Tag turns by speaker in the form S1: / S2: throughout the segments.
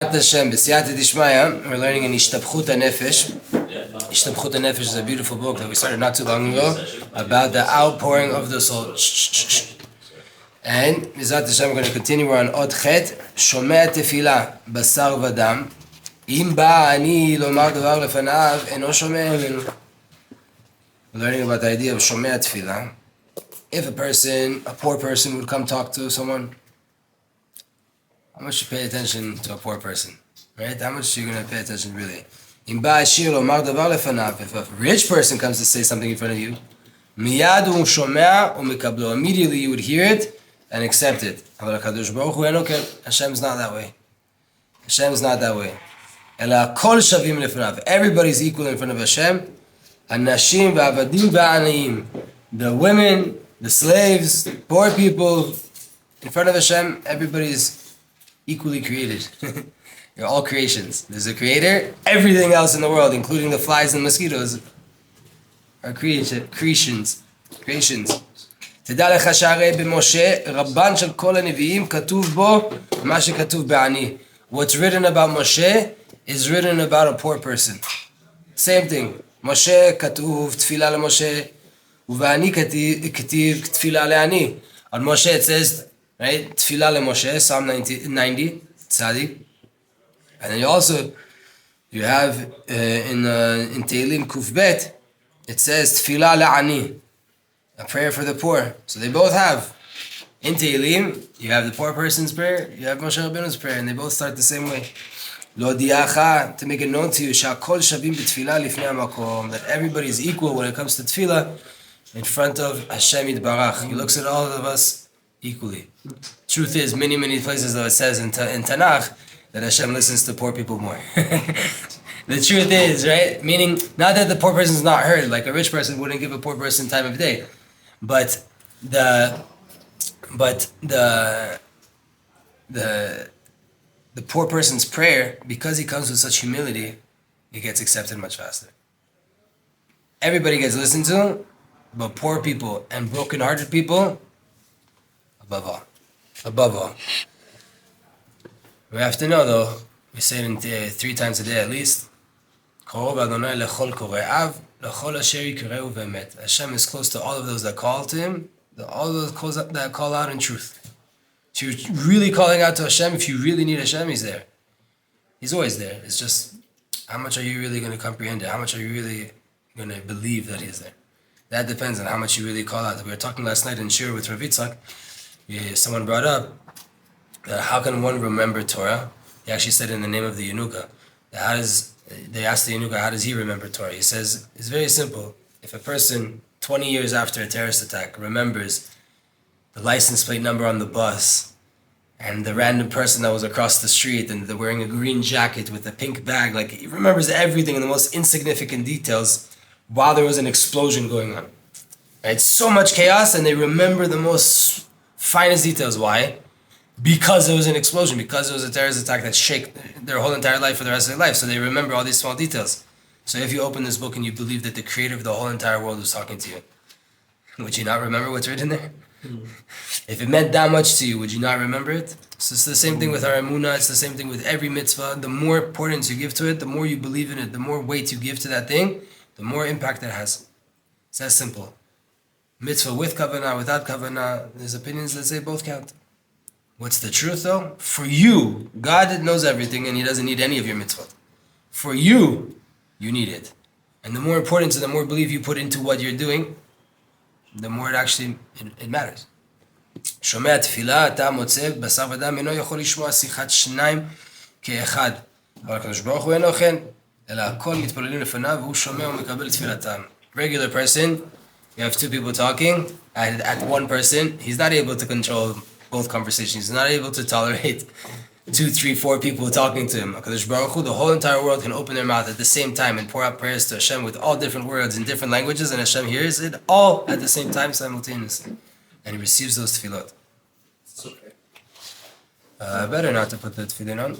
S1: Hashem, B'siyata Dishmaya, we're learning in Ishtabchut HaNefesh. Ishtabchut HaNefesh is a beautiful book that we started not too long ago about the outpouring of the soul. And B'zat Hashem, we're going to continue. We're on Od Chet, Shomea Tefila, Basar Vadam. Im Ba'ani Lomar Davar Lefanav, Eno Shomea Elenu. We're learning about the idea of Shomea Tefila. If a poor person would come talk to someone, how much you pay attention to a poor person, right? How much are you going to pay attention really? If a rich person comes to say something in front of you, immediately you would hear it and accept it. Hashem's not that way. Hashem's not that way. Everybody's equal in front of Hashem. The women, the slaves, the poor people, in front of Hashem, everybody's equally created. You're all creations. There's a creator. Everything else in the world, including the flies and mosquitoes, are creations. תדע לך שהרי במשה רבן של כל הנביאים כתוב בו מה שכתוב בעני. What's written about Moshe is written about a poor person. Same thing. משה כתוב תפילה למשה ובעני כתיב תפילה לעני. On Moshe it says, right? Tefillah le-Moshe, Psalm 90, Tzadik. And then you have in Tehillim Kuf Bet, it says Tefillah le-Ani, a prayer for the poor. So they both have. In Tehillim, you have the poor person's prayer, you have Moshe Rabbeinu's prayer, and they both start the same way. Lo diacha, to make it known to you, sha'kol shavim b'tefillah lifnei hamakom, that everybody is equal when it comes to tefillah in front of Hashem Yitbarach. He looks at all of us equally. Truth is, many places though it says in Tanakh that Hashem listens to poor people more. The truth is, right? Meaning, not that the poor person's not heard, like a rich person wouldn't give a poor person time of day, but the poor person's prayer, because he comes with such humility, it gets accepted much faster. Everybody gets listened to, but poor people and broken-hearted people, above all. We have to know though, we say it 3 times a day at least, Hashem is close to all of those that call to Him, all of those that call out in truth. If you're really calling out to Hashem, if you really need Hashem, He's there. He's always there. It's just, how much are you really going to comprehend it? How much are you really going to believe that He's there? That depends on how much you really call out. We were talking last night in Shir with Rav Yitzchak. Someone brought up that how can one remember Torah? He actually said in the name of the Yenuka. They asked the Yenuka, how does he remember Torah? He says, it's very simple. If a person 20 years after a terrorist attack remembers the license plate number on the bus and the random person that was across the street and they're wearing a green jacket with a pink bag, like he remembers everything in the most insignificant details while there was an explosion going on. Right? So much chaos and they remember the most finest details. Why? Because there was an explosion, because there was a terrorist attack that shook their whole entire life for the rest of their life. So they remember all these small details. So if you open this book and you believe that the creator of the whole entire world was talking to you, would you not remember what's written there? If it meant that much to you, would you not remember it? So it's the same thing with our emunah, it's the same thing with every mitzvah. The more importance you give to it, the more you believe in it, the more weight you give to that thing, the more impact it has. It's that simple. Mitzvah with kavanah, without kavanah, there's opinions that say both count. What's the truth though? For you, God knows everything and He doesn't need any of your mitzvot. For you, you need it. And the more importance and the more belief you put into what you're doing, the more it actually matters. שומע תפילה, אתה מוצא, בשר ודם אינו יכול לשמוע שיחת שניים כאחד. אבל הקדוש ברוך הוא אינו כן, אלא הכל מתפללים לפניו והוא שומע ומקבל תפילתם. Regular person, you have 2 people talking, and at one person, he's not able to control both conversations. He's not able to tolerate 2, 3, 4 people talking to him. HaKadosh Baruch Hu, the whole entire world can open their mouth at the same time and pour out prayers to Hashem with all different words in different languages, and Hashem hears it all at the same time simultaneously. And He receives those tefillot.
S2: It's okay.
S1: Better not to put the tefillin on.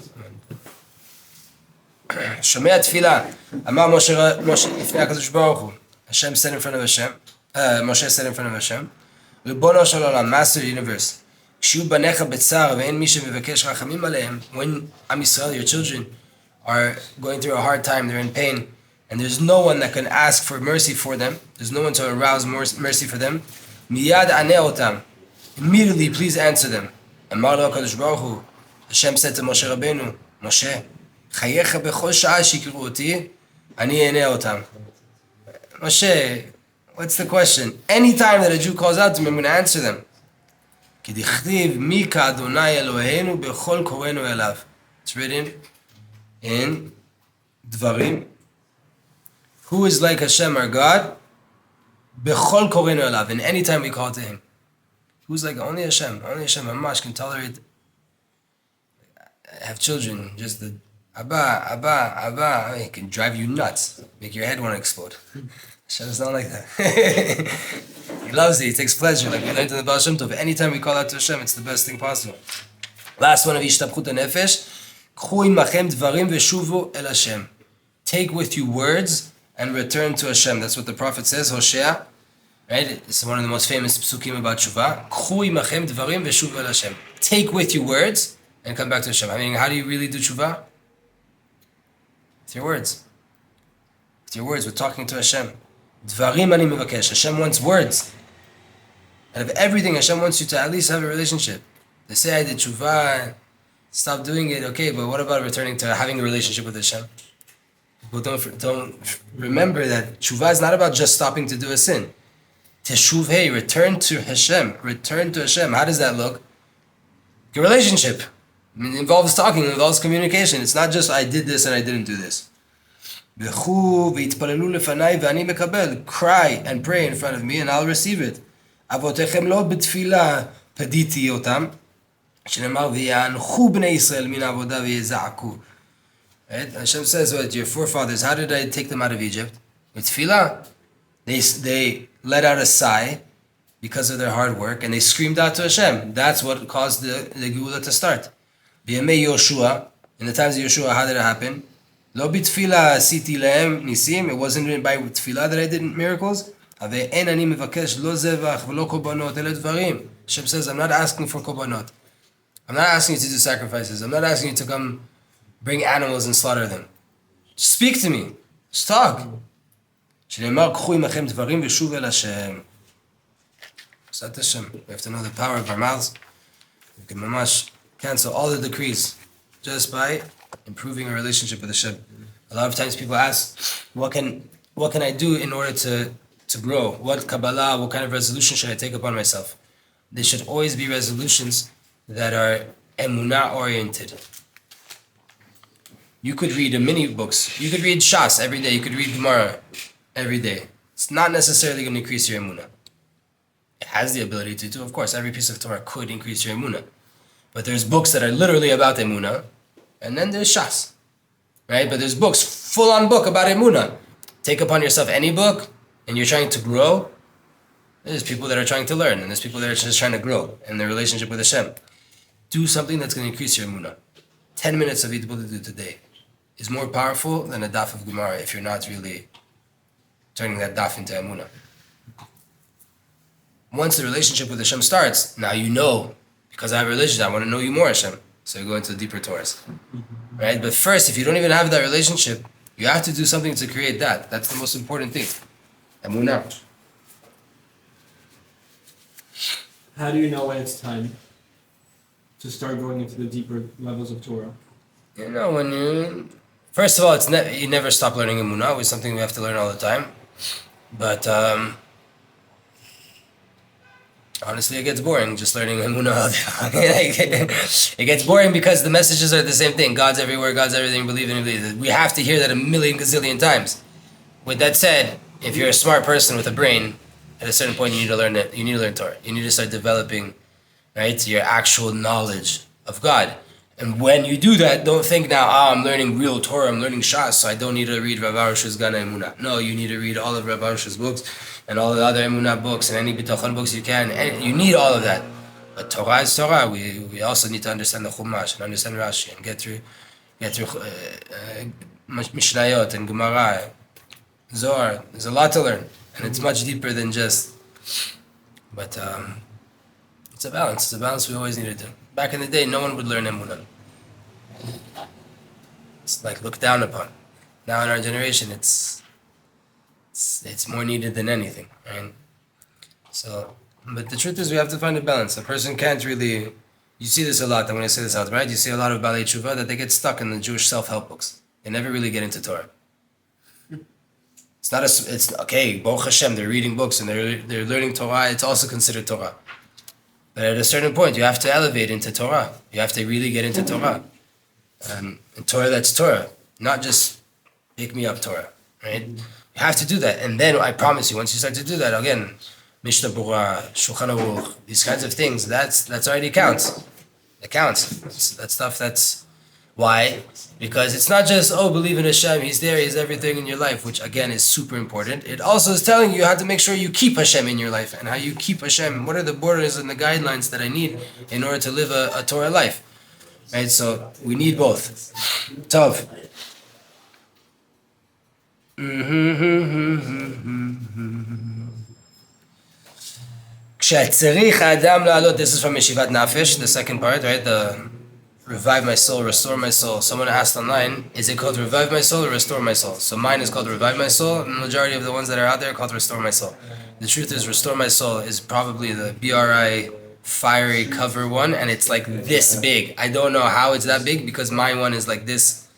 S1: שומע תפילה, אמר משה לפני הקדוש ברוך הוא. Hashem said in front of Hashem, Moshe said in front of Hashem, Ribono shel olam, Master of the universe, כשיהיו בניך בצער ואין מי שמבקש רחמים עליהם, when Am Yisrael, your children, are going through a hard time, they're in pain, and there's no one that can ask for mercy for them, there's no one to arouse mercy for them, miyad aneh otam, immediately please answer them. אמר לו הקדוש ברוך הוא, Hashem said to Moshe Rabbeinu, Moshe, חייך בכל שעה שיקראו אותי, אני אענה אותם. Moshe, what's the question? Anytime that a Jew calls out to me, I'm going to answer them. כי דכתיב מי כאדוני אלוהינו בכל קוראנו אליו. It's written in דברים. Who is like Hashem our God? בכל קוראנו אליו. And anytime we call to him. Who's like only Hashem? Only Hashem Mamash can tolerate. Have children, just the Abba, Abba, Abba. I mean, it can drive you nuts. Make your head want to explode. Hashem's not like that. He loves it. He takes pleasure. Like we learned in the Baal Shem Tov. Anytime we call out to Hashem, it's the best thing possible. Last one of Yishtabchut HaNefesh. K'chu imachem dvarim veshuvu el Hashem. Take with you words and return to Hashem. That's what the prophet says, Hosea. Right? It's one of the most famous psukim about Tshuva. K'chu imachem dvarim veshuvu el Hashem. Take with you words and come back to Hashem. I mean, how do you really do Tshuva? With your words. With your words, we're talking to Hashem. Dvarim ani mevakesh. Hashem wants words. Out of everything, Hashem wants you to at least have a relationship. They say I did Tshuva, stop doing it, okay, but what about returning to having a relationship with Hashem? People don't remember that Tshuva is not about just stopping to do a sin. Teshuv, hey, return to Hashem. Return to Hashem. How does that look? Your relationship. I mean, it involves talking, it involves communication. It's not just I did this and I didn't do this. Cry and pray in front of me and I'll receive it. אבותיכם לא בתפילה פדיתי אותם, שנאמר ויענחו בני ישראל מן העבודה ויזעקו. Hashem says, what, your forefathers, how did I take them out of Egypt? With tefillah. They let out a sigh because of their hard work and they screamed out to Hashem. That's what caused the Geula to start. B'yamei Yoshua, in the times of Yoshua, how did it happen? Lo b'tfilah asiti lehem nisim. It wasn't by tefillah that I did miracles. Ve'en ani mevakesh lo zevach v'lo korbanot ele dvarim. Hashem says, I'm not asking for korbanot. I'm not asking you to do sacrifices. I'm not asking you to come bring animals and slaughter them. Just speak to me. Just talk. שנאמר, קחו עמכם דברים ושוב אל השם. Sat Hashem. We have to know the power of our mouths. We can mamash cancel all the decrees just by improving our relationship with Hashem. A lot of times people ask, what can I do in order to grow? What Kabbalah, what kind of resolution should I take upon myself? They should always be resolutions that are emunah oriented. You could read many books. You could read Shas every day. You could read Gemara every day. It's not necessarily going to increase your emunah. It has the ability to do. Of course, every piece of Torah could increase your emunah. But there's books that are literally about emunah, and then there's Shas, right? But there's books, full-on book about emunah. Take upon yourself any book, and you're trying to grow. There's people that are trying to learn, and there's people that are just trying to grow in their relationship with Hashem. Do something that's going to increase your emunah. 10 minutes of Yidbudu today is more powerful than a daf of Gemara if you're not really turning that daf into emunah. Once the relationship with Hashem starts, now you know, because I have a relationship, I want to know you more, Hashem. So you go into deeper Torahs. Right? But first, if you don't even have that relationship, you have to do something to create that. That's the most important thing. Emunah.
S2: How do you know when it's time to start going into the deeper levels of Torah?
S1: You know, when you... First of all, you never stop learning Emunah. It's something we have to learn all the time. But honestly, it gets boring just learning Emunah all day long. It gets boring because the messages are the same thing. God's everywhere, God's everything, believe in it. We have to hear that a million gazillion times. With that said, if you're a smart person with a brain, at a certain point you need to learn it. You need to learn Torah. You need to start developing, right, your actual knowledge of God. And when you do that, don't think now, I'm learning real Torah, I'm learning Shas, so I don't need to read Rav Arush's Gana Emunah. No, you need to read all of Rav Arush's books and all the other Emunah books and any Bitachon books you can. And you need all of that. But Torah is Torah. We also need to understand the Chumash and understand Rashi and get through Mishnayot and Gemara, Zohar. There's a lot to learn. And it's much deeper than just... But It's a balance. It's a balance we always need to do. Back in the day, no one would learn emunah. It's like looked down upon. Now in our generation, it's more needed than anything, right? So, but the truth is, we have to find a balance. A person can't really. You see this a lot. When I say this out, right? You see a lot of Balei Tshuva that they get stuck in the Jewish self-help books. They never really get into Torah. It's not a. It's okay. Baruch Hashem, they're reading books and they're learning Torah. It's also considered Torah. But at a certain point, you have to elevate into Torah. You have to really get into Torah. And Torah that's Torah, not just pick me up Torah, right? You have to do that, and then I promise you, once you start to do that, again, Mishnah Berurah, Shulchan Aruch, these kinds of things, that's already counts. It counts. That stuff. That's why, because it's not just believe in Hashem, He's there, He's everything in your life, which again is super important. It also is telling you how to make sure you keep Hashem in your life, and how you keep Hashem. What are the borders and the guidelines that I need in order to live a Torah life? Right, so we need both. Tov. כשצריך האדם לעלות, this is from Yeshivat Nafesh, the second part, right? The revive my soul, restore my soul. Someone asked online, is it called revive my soul or restore my soul? So mine is called revive my soul, and the majority of the ones that are out there are called restore my soul. The truth is, restore my soul is probably the BRI fiery cover one, and it's like this big. I don't know how it's that big because my one is like this,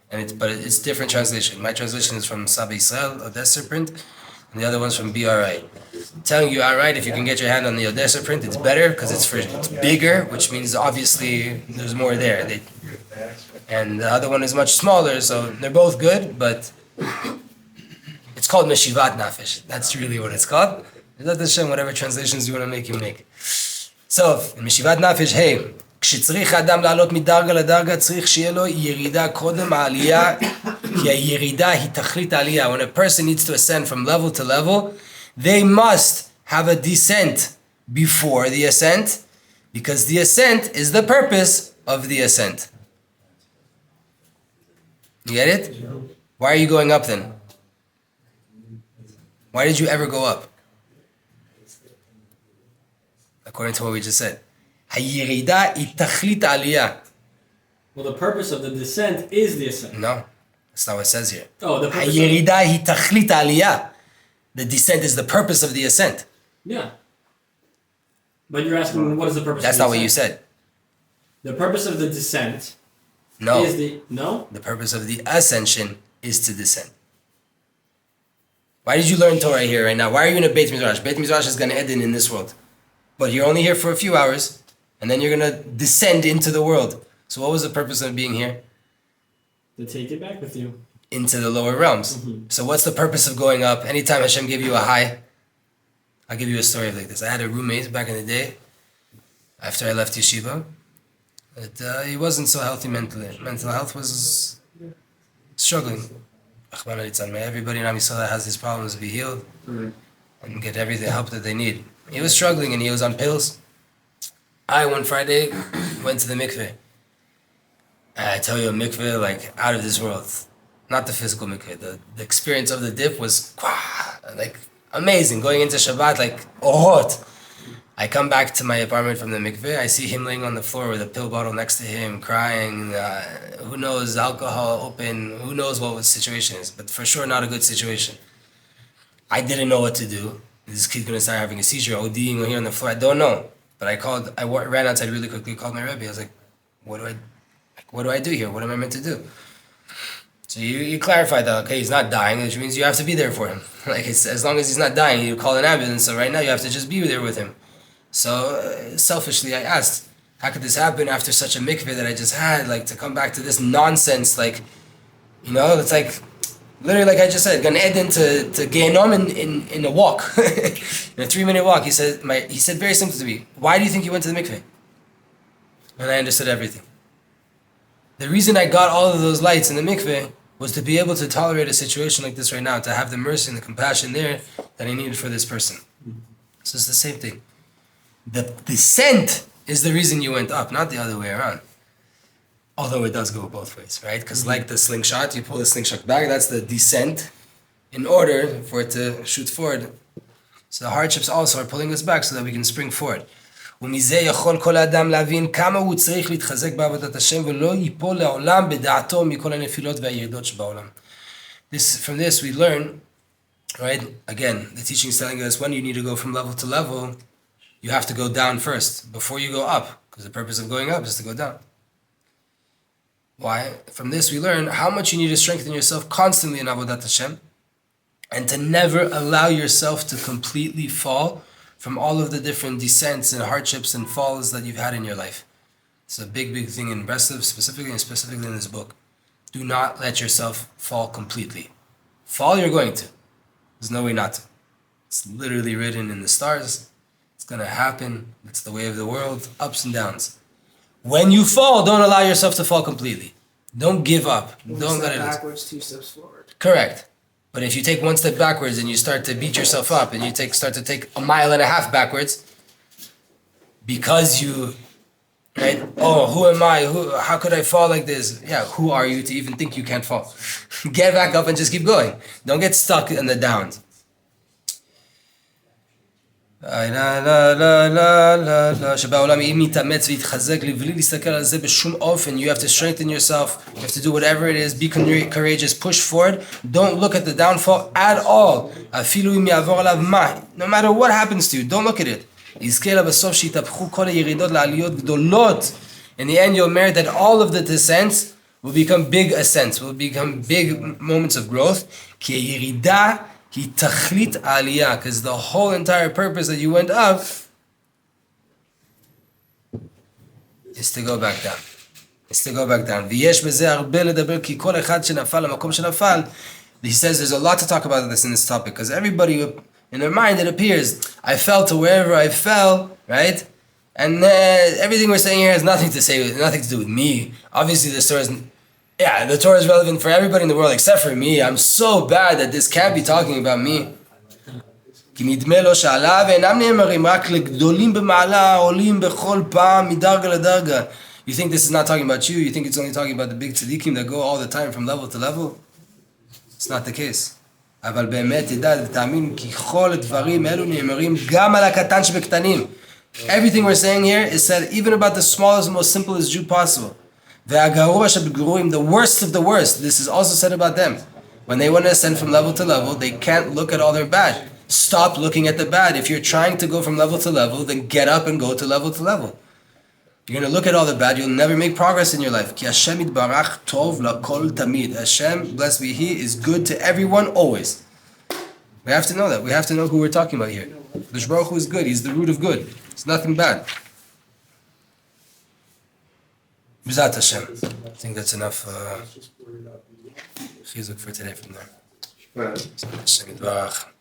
S1: but it's different translation. My translation is from Sabah Israel, Odessa print, and the other one's from BRI. I'm telling you outright, if you can get your hand on the Odessa print, it's better because it's bigger, which means obviously there's more there. And the other one is much smaller, so they're both good, but it's called Meshivat Nafesh. That's really what it's called. Whatever translations you want to make, you make. So, משיבת נפש, hey, כשצריך האדם לעלות מדרגה לדרגה, צריך שיהיה לו ירידה קודם העלייה, כי הירידה היא תכלית העלייה. When a person needs to ascend from level to level, they must have a descent before the ascent, because the ascent is the purpose of the ascent. You get it? Why are you going up then? Why did you ever go up? According to what we just said. הירידה היא תכלית העלייה.
S2: Well, the purpose of the descent is the ascent.
S1: No, that's not what it says here.
S2: Oh, the purpose
S1: הירידה היא תכלית העלייה. The descent is the purpose of the ascent.
S2: Yeah. But you're asking, what is the purpose
S1: That's
S2: of the
S1: not what you
S2: descent?
S1: said.
S2: The purpose of the descent
S1: No.
S2: is the... No?
S1: The purpose of the ascension is to descend. Why did you learn Torah here right now? Why are you in a Beit Midrash? Beit Midrash is going to end in this world. But you're only here for a few hours, and then you're going to descend into the world. So what was the purpose of being here?
S2: To take it back with you.
S1: Into the lower realms.
S2: Mm-hmm.
S1: So what's the purpose of going up? Anytime Hashem gave you a high, I'll give you a story like this. I had a roommate back in the day, after I left yeshiva, that he wasn't so healthy mentally. Mental health was struggling. Everybody in Am Yisrael that has these problems be healed and get every help that they need. He was struggling and he was on pills. One Friday, went to the mikveh. And I tell you, a mikveh, like, out of this world. Not the physical mikveh. The experience of the dip was, like, amazing. Going into Shabbat, like, hot. I come back to my apartment from the mikveh. I see him laying on the floor with a pill bottle next to him, crying. Who knows, alcohol open. Who knows what the situation is. But for sure, not a good situation. I didn't know what to do. Is this kid going to start having a seizure, ODing here on the floor? I don't know. But I ran outside really quickly, called my Rebbe. I was like, what do I do here? What am I meant to do? So you clarify that, okay, he's not dying, which means you have to be there for him. Like, as long as he's not dying, you call an ambulance. So right now you have to just be there with him. So selfishly, I asked, how could this happen after such a mikveh that I just had? Like, to come back to this nonsense, like, it's like, literally, like I just said, Gan Eden to Gehenom in a walk, in a 3-minute walk. He said very simply to me, why do you think you went to the mikveh? And I understood everything. The reason I got all of those lights in the mikveh was to be able to tolerate a situation like this right now, to have the mercy and the compassion there that I needed for this person. So it's the same thing. The descent is the reason you went up, not the other way around. Although it does go both ways, right? Because like the slingshot, you pull the slingshot back, that's the descent, in order for it to shoot forward. So the hardships also are pulling us back so that we can spring forward. ומזה יכול כל האדם להבין כמה הוא צריך להתחזק בעבודת השם ולא ייפול לעולם בדעתו מכל הנפילות והירידות שבעולם. From this we learn, right? Again, the teaching is telling us when you need to go from level to level, you have to go down first before you go up, because the purpose of going up is to go down. Why? From this we learn how much you need to strengthen yourself constantly in Avodat Hashem and to never allow yourself to completely fall from all of the different descents and hardships and falls that you've had in your life. It's a big, big thing in Breslov specifically and specifically in this book. Do not let yourself fall completely. Fall you're going to. There's no way not to. It's literally written in the stars. It's going to happen. It's the way of the world, ups and downs. When you fall, don't allow yourself to fall completely. Don't give up. Don't let it.
S3: Backwards, 2 steps forward.
S1: Correct. But if you take 1 step backwards and you start to beat yourself up and you start to take 1.5 miles backwards because you, right? Oh, who am I? How could I fall like this? Yeah, who are you to even think you can't fall? Get back up and just keep going. Don't get stuck in the downs. שבעולם אם מתאמץ ויתחזק לבלי להסתכל על זה בשום אופן, you have to strengthen yourself, you have to do whatever it is, be courageous, push forward, don't look at the downfall at all, אפילו אם יעבור עליו מה, no matter what happens to you, don't look at it. יזכה לה בסוף שיתהפכו כל הירידות לעליות גדולות. In the end you'll merit that all of the descents will become big ascents, will become big moments of growth, כי הירידה היא תכלית העלייה, because the whole entire purpose that you went up is to go back down. Is to go back down. ויש בזה הרבה לדבר, כי כל אחד שנפל למקום שנפל, he says there's a lot to talk about this in this topic, because everybody, in their mind it appears, I fell to wherever I fell, right? And everything we're saying here has nothing to do with me. Obviously the story is, yeah, the Torah is relevant for everybody in the world except for me. I'm so bad that this can't be talking about me. כי נדמה לו שעלה ואינם נאמרים רק לגדולים במעלה עולים בכל פעם מדרגה לדרגה. You think this is not talking about you? You think it's only talking about the big tzaddikim that go all the time from level to level? It's not the case. אבל באמת תדע ותאמין כי כל הדברים אלו נאמרים גם על הקטן שבקטנים. Everything we're saying here is said even about the smallest, most simplest Jew possible. והגרוע שבגרועים, the worst of the worst, this is also said about them. When they want to ascend from level to level, they can't look at all their bad. Stop looking at the bad. If you're trying to go from level to level, then get up and go to level. You're going to look at all the bad, you'll never make progress in your life. כי השם יתברך טוב לכל תמיד. Hashem, blessed be He, is good to everyone always. We have to know that. We have to know who we're talking about here. The Baruch Hu is good. He's the root of good. It's nothing bad. B'zat Hashem. I think that's enough chizuk for today from there. Hashem Yitbarach.